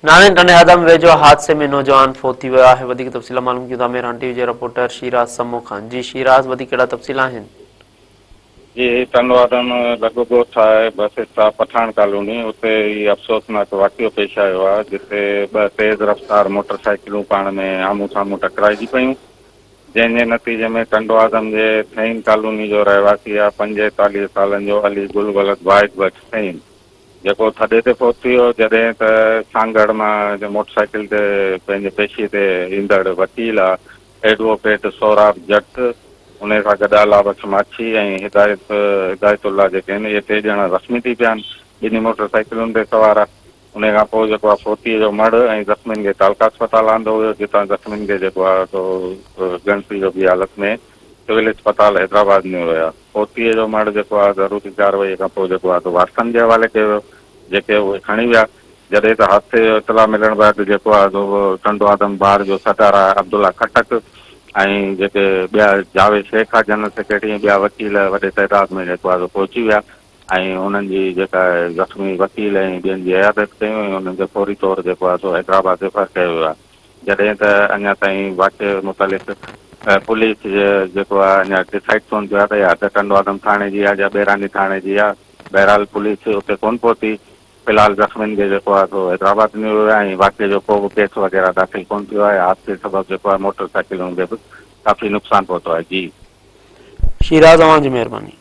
नारायण टंडे वेझो हादसे में नौजवान फौत थी वियो आहे। वधीक तफ़सील मालूम कयूं था मेहरान टीवी जे रिपोर्टर शिराज समो खान। जी शिराज, वधीक कहिड़ा तफ़सील आहिनि? जी टंडवादन लॻभॻि छा आहे बस स्टॉप पठान कॉलोनी उते ही अफ़सोसनाक वाक़ियो पेश आयो आहे जिते ॿ तेज़ रफ़्तार मोटरसाइकिलूं पाण में आम्हूं साम्हूं टकराइजी पयूं, जंहिंजे नतीजे में टंडवादन जे थईन कॉलोनी जो रहवासी आहे 45 सालनि जो अली गुल वलद वाहिद बख्श थईन, जेको थॾे ते पहुती वियो जॾहिं त सांगड़ मां मोटरसाइकिल ते पंहिंजे पेशीअ ते ईंदड़ वकील आहे एडवोकेट सौराब जट, उन सां गॾु अलाबख्श माछी ऐं हिदायतुल्ला जेके आहिनि, इहे 3 ॼणा ज़ख़्मी थी पिया आहिनि। ॿिन्ही मोटरसाइकिलुनि ते सवार आहे। उन खां पोइ जेको आहे फोतीअ जो मड़ ऐं ज़ख़्मियुनि खे तालका अस्पताल आंदो हुयो, जितां ज़ख़्मियुनि खे जेको आहे सो गणपी जो बि हालत में सिविल अस्पताल हैदराबाद में हुया। फोतीअ जो मड़ जेको आहे ज़रूरी कार्रवाई खां पोइ जेको आहे सो वारसनि जे हवाले कयो वियो, जेके उहे खणी विया। जॾहिं त हादसे जो इतला मिलण बैदि जेको आहे सो टंडवादन बार जो सदर आहे अब्दुल्ला खटक ऐं जेके ॿिया जावेद शेख आहे जनरल सेक्रेटरी, ॿिया वकील वॾे तइदाद में जेको आहे पहुची विया ऐं उन्हनि जी जेका ज़ख़्मी वकील ऐं ॿियनि जी इयादत कयूं ऐं उन्हनि खे फौरी तौरु जेको आहे सो हैदराबाद रेफर कयो वियो आहे। जॾहिं त अञा ताईं वाक़िए मुतालिक़ पुलिस जेको आहे अञा डिसाइड कोन कयो आहे त या त टंडवादन थाणे जी आहे या बेरानी थाणे जी आहे। बहरहाल पुलिस उते कोन पहुती। फ़िलहाल ज़ख़्मियुनि खे जेको आहे सो हैदराबाद में वियो आहे ऐं वाक़िए जो को बि केस वग़ैरह दाख़िल कोन थियो आहे। हादसे सबबु जेको आहे मोटरसाइकिलुनि खे बि काफ़ी नुक़सानु पहुतो आहे। जी शिराज, तव्हांजी महिरबानी।